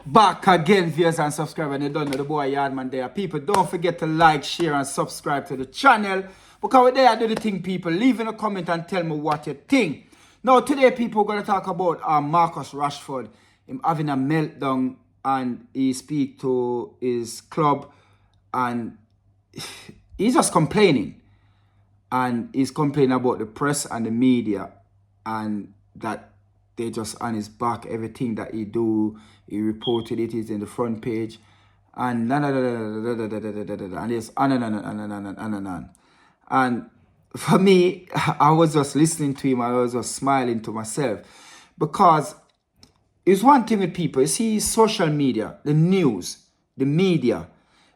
Back again, viewers and subscribers, and you don't know the boy Yardman there. People, don't forget to like, share, and subscribe to the channel. Because we're there, I do the thing, people. Leave in a comment and tell me what you think. Now, today, people, we're going to talk about Marcus Rashford. Him having a meltdown, and he speak to his club, and he's just complaining. And he's complaining about the press and the media, and that they just on his back. Everything that he do, he reported it is in the front page, and and it's on and on. And for me, I was just listening to him. I was just smiling to myself, because it's one thing with people. You see, social media, the news, the media,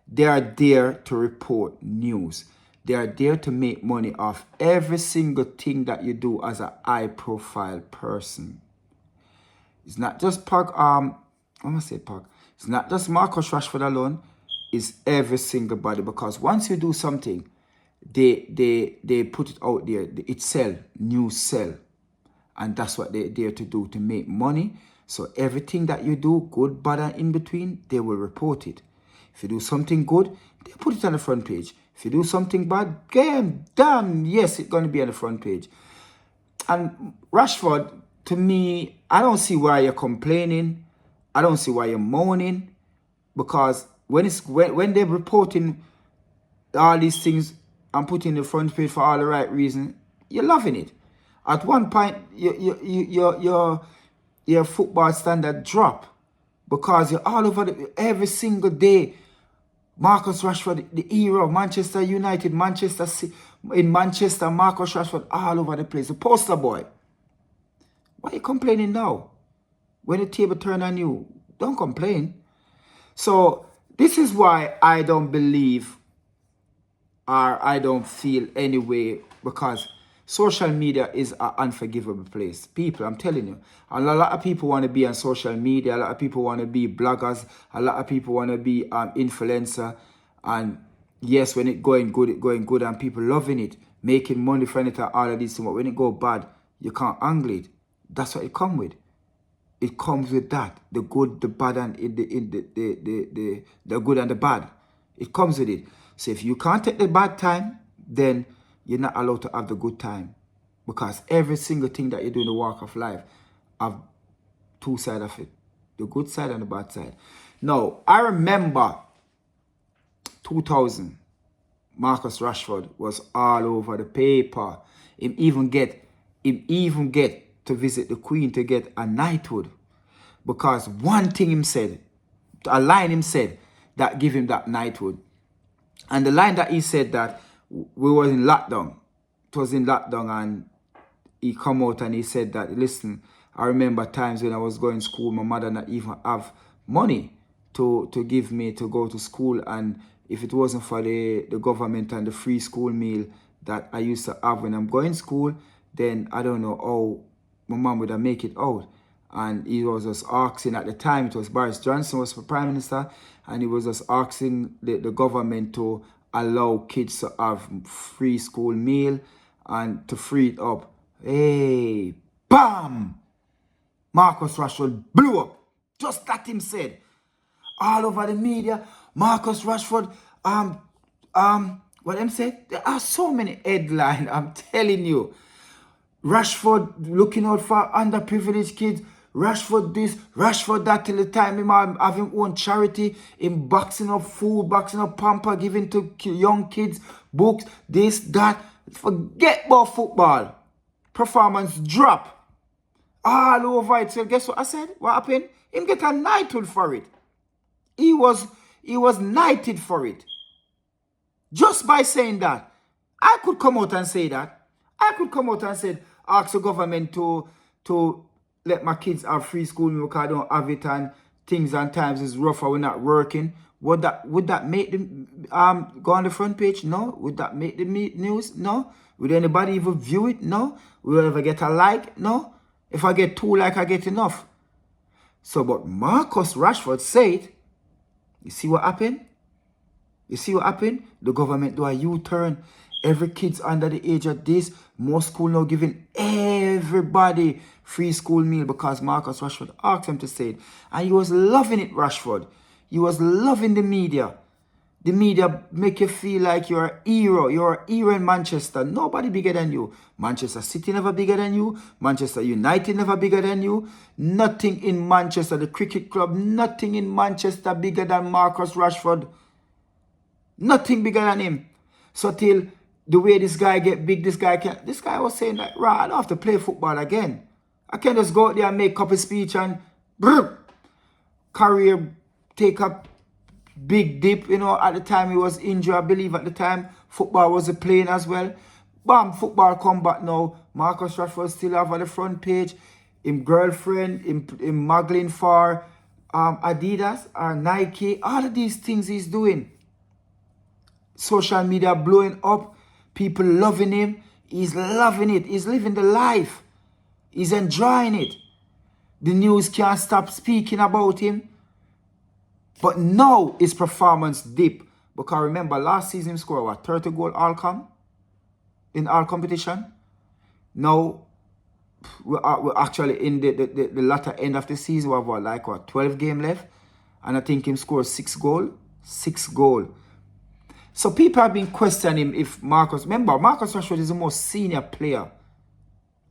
they are there to report news. They are there to make money off every single thing that you do as a high-profile person. It's not just it's not just Marcus Rashford alone. It's every single body, because once you do something, they put it out there. It sell, news sell, and that's what they're there to do, to make money. So everything that you do, good, bad, and in between, they will report it. If you do something good, they put it on the front page. If you do something bad, damn, yes, it's going to be on the front page. And Rashford, to me, I don't see why you're complaining. I don't see why you're moaning. Because when they're reporting all these things and putting the front page for all the right reasons, you're loving it. At one point, your football standard drop, because you're all over every single day. Marcus Rashford, the hero of Manchester United, in Manchester, Marcus Rashford, all over the place. The poster boy. Why are you complaining now? When the table turn on you, don't complain. So this is why I don't believe, or I don't feel anyway, because social media is an unforgivable place. People, I'm telling you. And a lot of people want to be on social media. A lot of people want to be bloggers. A lot of people want to be influencer. And yes, when it going good and people loving it, making money from it and all of these things. But when it go bad, you can't angle it. That's what it comes with. It comes with that. The good, the bad, and the good and the bad. It comes with it. So if you can't take the bad time, then you're not allowed to have the good time. Because every single thing that you do in the walk of life have two sides of it. The good side and the bad side. Now, I remember 2000, Marcus Rashford was all over the paper. Him even get to visit the Queen to get a knighthood. Because one thing him said, a line him said, that give him that knighthood. And the line that he said, that we was in lockdown. It was in lockdown, and he come out and he said that, listen, I remember times when I was going to school, my mother not even have money to give me to go to school. And if it wasn't for the government and the free school meal that I used to have when I'm going to school, then I don't know how my mom would have make it out. And he was just asking, at the time, it was Boris Johnson was for Prime Minister, and he was just asking the government to allow kids to have free school meal and to free it up. Hey, bam! Marcus Rashford blew up. Just that him said. All over the media, Marcus Rashford, what them said? There are so many headlines, I'm telling you. Rashford looking out for underprivileged kids. Rashford this, Rashford that, till the time him having own charity, him boxing up food, boxing up pamper, giving to young kids, books, this, that. Forget about football. Performance drop. All over it. So guess what I said? What happened? Him get a knighthood for it. He was knighted for it. Just by saying that. I could come out and say that. I could come out and say, ask the government to let my kids have free school because I don't have it, and things and times is rough and we're not working. Would that make them go on the front page? No. Would that make the news? No. Would anybody even view it? No. Will I ever get a like? No. If I get 2 likes, I get enough. So, but Marcus Rashford said, you see what happened? You see what happened? The government do a U-turn. Every kid's under the age of this. Most school now giving everybody free school meal because Marcus Rashford asked him to say it. And he was loving it, Rashford. He was loving the media. The media make you feel like you're a hero. You're a hero in Manchester. Nobody bigger than you. Manchester City never bigger than you. Manchester United never bigger than you. Nothing in Manchester, the cricket club, nothing in Manchester bigger than Marcus Rashford. Nothing bigger than him. So till the way this guy get big, this guy was saying that, right, I don't have to play football again. I can just go out there and make up a speech and career take up big dip. You know, at the time he was injured, I believe at the time football was a playing as well. Bam, football come back now. Marcus Rashford still have on the front page him girlfriend, him muggling for Adidas or Nike. All of these things he's doing. Social media blowing up, people loving him. He's loving it. He's living the life. He's enjoying it. The news can't stop speaking about him. But now his performance dip. Because remember, last season he scored what, 30 goal all-com in all competition. Now we're actually in the latter end of the season. We have 12 game left, and I think him scored 6 goal. 6 goal. So people have been questioning him if remember, Marcus Rashford is the most senior player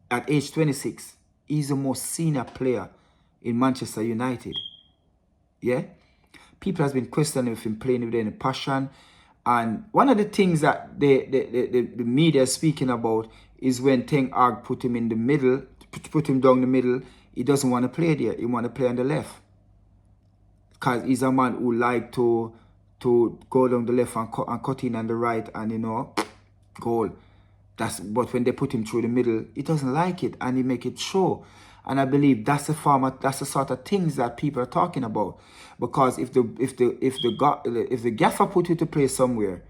at age 26. He's the most senior player in Manchester United. Yeah? People have been questioning if him playing with any passion. And one of the things that the media is speaking about is when Ten Hag put him in the middle, put him down the middle, he doesn't want to play there. He want to play on the left. Because he's a man who like to go down the left and cut in on the right and, you know, goal. But when they put him through the middle, he doesn't like it and he make it show. And I believe that's the sort of things that people are talking about. Because if the gaffer put you to play somewhere,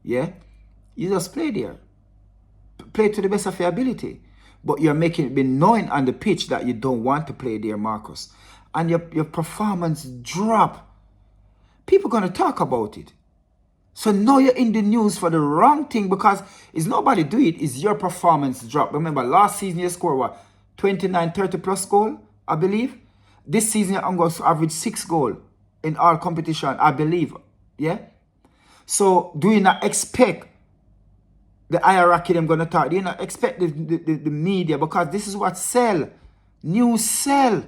yeah, you just play there. Play to the best of your ability. But you're making it be knowing on the pitch that you don't want to play there, Marcus. And your performance drop. People are going to talk about it. So now you're in the news for the wrong thing because it's nobody do it. It's your performance drop. Remember, last season you scored what? 29, 30 plus goal, I believe. This season you're going to average 6 goal in all competition, I believe. Yeah? So do you not expect the hierarchy them going to talk? Do you not expect the media? Because this is what sell. News sell.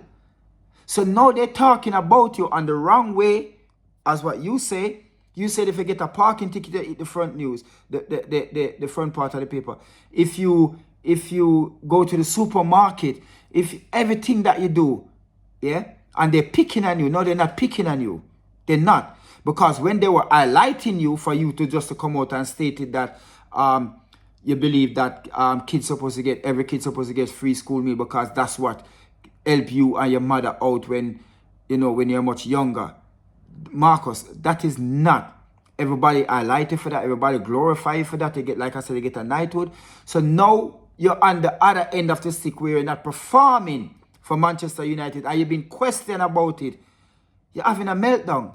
So now they're talking about you on the wrong way. As what you say, if you get a parking ticket, you eat the front news, the front part of the paper. If you go to the supermarket, if everything that you do, yeah, and they're picking on you, no, they're not picking on you. They're not. Because when they were highlighting you for you to just to come out and stated that you believe that every kid's supposed to get free school meal because that's what help you and your mother out when you're much younger. Marcus, that is not. Everybody highlight you for that. Everybody glorify you for that. They get, like I said, they get a knighthood. So now you're on the other end of the stick where you're not performing for Manchester United and you've been questioned about it. You're having a meltdown.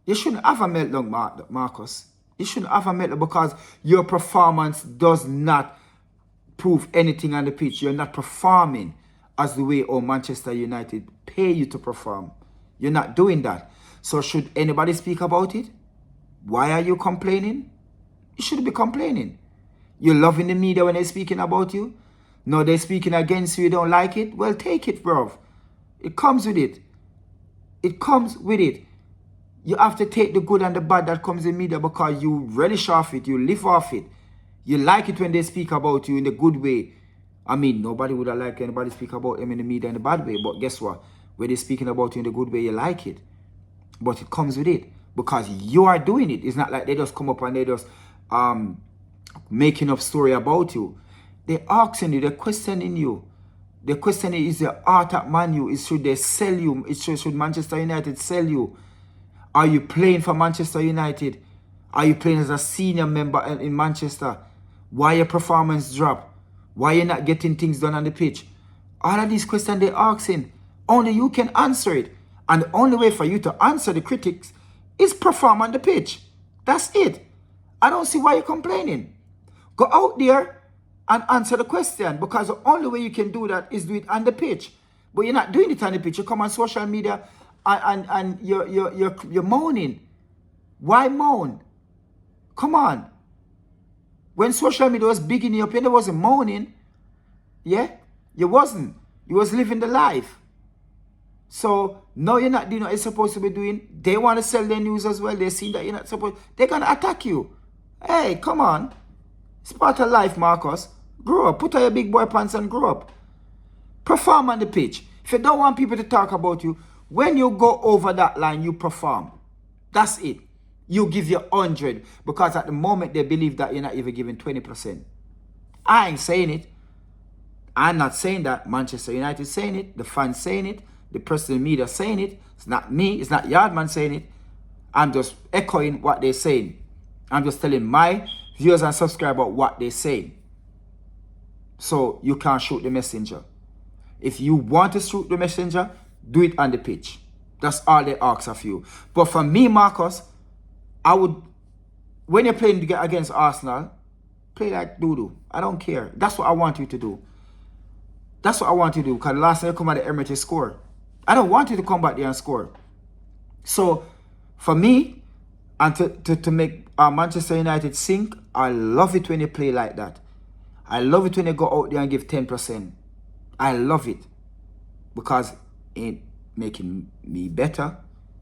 You shouldn't have a meltdown, Marcus. You shouldn't have a meltdown because your performance does not prove anything on the pitch. You're not performing as the way Manchester United pay you to perform. You're not doing that. So should anybody speak about it? Why are you complaining? You shouldn't be complaining. You're loving the media when they're speaking about you. No, they're speaking against you. You don't like it. Well, take it, bro. It comes with it. It comes with it. You have to take the good and the bad that comes in media because you relish off it. You live off it. You like it when they speak about you in the good way. I mean, nobody would have liked anybody speak about them in the media in the bad way. But guess what? When they're speaking about you in the good way, you like it. But it comes with it. Because you are doing it. It's not like they just come up and they just making up story about you. They're asking you. They're questioning you. They're questioning, is the art at Man U? Should they sell you? Should Manchester United sell you? Are you playing for Manchester United? Are you playing as a senior member in Manchester? Why your performance drop? Why you're not getting things done on the pitch? All of these questions they're asking. Only you can answer it. And the only way for you to answer the critics is perform on the pitch. That's it. I don't see why you're complaining. Go out there and answer the question, because the only way you can do that is do it on the pitch. But you're not doing it on the pitch. You come on social media and you're moaning. Why moan? Come on. When social media was big in your opinion, there wasn't moaning. Yeah? You wasn't. You was living the life. So, no, you're not doing what you're supposed to be doing. They want to sell their news as well. They see that you're not supposed. They're going to attack you. Hey, come on. It's part of life, Marcus. Grow up. Put on your big boy pants and grow up. Perform on the pitch. If you don't want people to talk about you, when you go over that line, you perform. That's it. You give your 100, because at the moment they believe that you're not even giving 20%. I ain't saying it. I'm not saying that. Manchester United saying it. The fans saying it. The person in the media saying it. It's not me. It's not Yardman saying it. I'm just echoing what they're saying. I'm just telling my viewers and subscribers what they're saying. So you can't shoot the messenger. If you want to shoot the messenger, do it on the pitch. That's all they ask of you. But for me, Marcus, I would, when you're playing against Arsenal, play like doo-doo. I don't care. That's what I want you to do. That's what I want you to do. Because last time you come at the Emirates, you score. I don't want you to come back there and score. So, for me, and to make Manchester United sink, I love it when you play like that. I love it when you go out there and give 10%. I love it. Because it ain't making me better.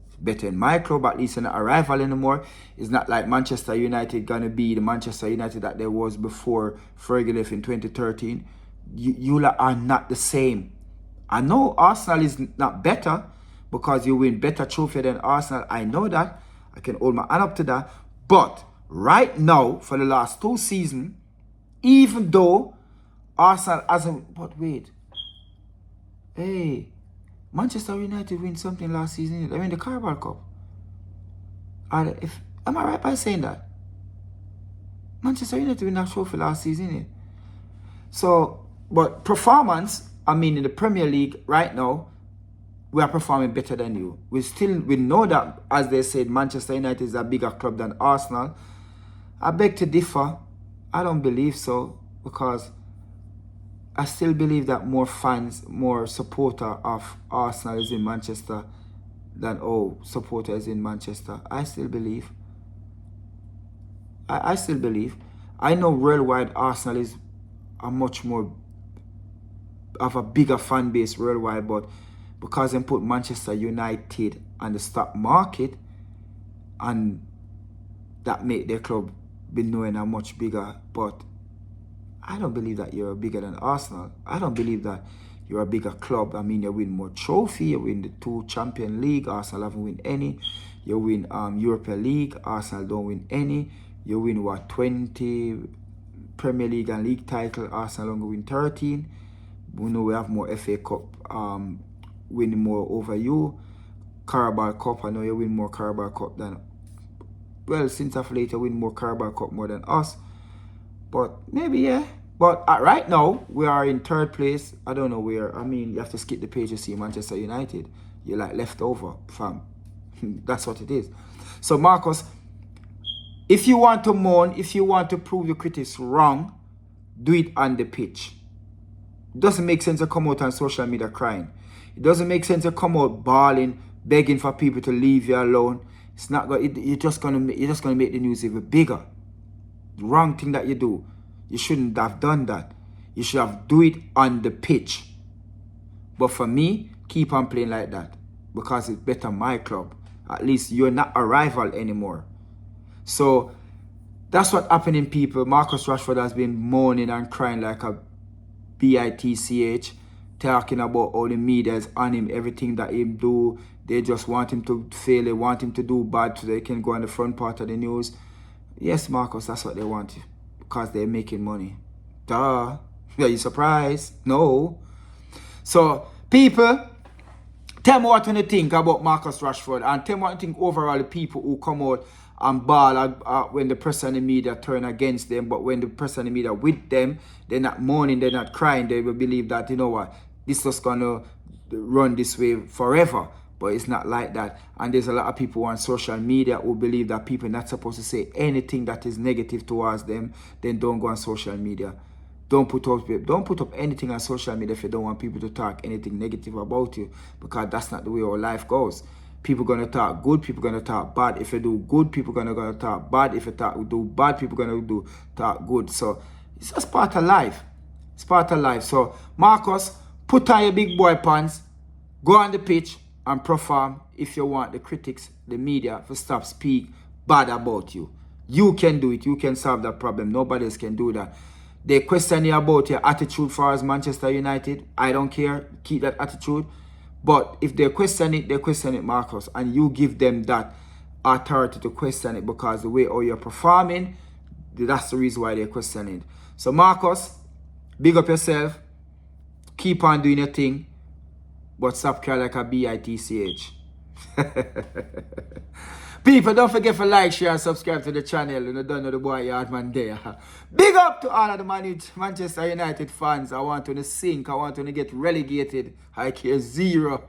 It's better in my club, at least in a rival anymore. It's not like Manchester United gonna be the Manchester United that there was before Fergie left in 2013. You are not the same. I know Arsenal is not better because you win better trophy than Arsenal. I know that. I can hold my hand up to that. But right now, for the last 2 seasons, even though Arsenal hasn't... But wait. Hey, Manchester United win something last season. I mean, the Carabao Cup. Am I right by saying that? Manchester United win that trophy last season. So, but performance, I mean, in the Premier League right now, we are performing better than you. We know that, as they said, Manchester United is a bigger club than Arsenal. I beg to differ. I don't believe so, because I still believe that more fans, more supporter of Arsenal is in Manchester than supporters in Manchester. I still believe. I still believe. I know worldwide Arsenal is a much more of a bigger fan base worldwide, but because they put Manchester United on the stock market, and that make their club be known and much bigger. But I don't believe that you're bigger than Arsenal. I don't believe that you're a bigger club. I mean, you win more trophy, you win the 2 Champions League, Arsenal haven't win any. You win Europa League, Arsenal don't win any. You win 20 Premier League and league title, Arsenal only win 13. We know we have more FA Cup winning more over you. Carabao Cup, I know you win more Carabao Cup than... Well, since of late you win more Carabao Cup more than us. But maybe, yeah. But right now, we are in 3rd place. I don't know where. I mean, you have to skip the page to see Manchester United. You're like left over, fam. That's what it is. So, Marcus, if you want to moan, if you want to prove the critics wrong, do it on the pitch. It doesn't make sense to come out on social media crying. It doesn't make sense to come out bawling, begging for people to leave you alone. It's not going. You're just gonna make the news even bigger. The wrong thing that you do. You shouldn't have done that. You should have do it on the pitch. But for me, keep on playing like that, because it's better my club. At least you're not a rival anymore. So that's what happening, people. Marcus Rashford has been moaning and crying like a bitch, talking about all the media is on him, everything that he do. They just want him to fail. They want him to do bad so they can go on the front part of the news. Yes, Marcus, that's what they want, because they're making money. Duh. Are you surprised? No. So, people, tell me what you think about Marcus Rashford, and tell me what you think overall the people who come out and ball when the press and the media turn against them. But when the press and the media with them, they're not mourning, they're not crying. They will believe that, you know what, this is just going to run this way forever. But it's not like that. And there's a lot of people on social media who believe that people are not supposed to say anything that is negative towards them. Then don't go on social media. Don't put up anything on social media if you don't want people to talk anything negative about you, because that's not the way our life goes. People gonna talk good, people gonna talk bad. If you do good, people gonna talk bad. If you do bad, people gonna talk good. So it's just part of life. It's part of life. So Marcus, put on your big boy pants, go on the pitch and perform if you want the critics, the media, to stop speak bad about you. You can do it. You can solve that problem. Nobody else can do that. They question you about your attitude for us Manchester United. I don't care. Keep that attitude. But if they question it, Marcus. And you give them that authority to question it, because the way how you're performing, that's the reason why they question it. So Marcus, big up yourself. Keep on doing your thing. But stop crying like a bitch. People, don't forget to like, share, and subscribe to the channel. You don't know the boy Yardman there. Big up to all of the Manchester United fans. I want to sink. I want to get relegated. I care zero.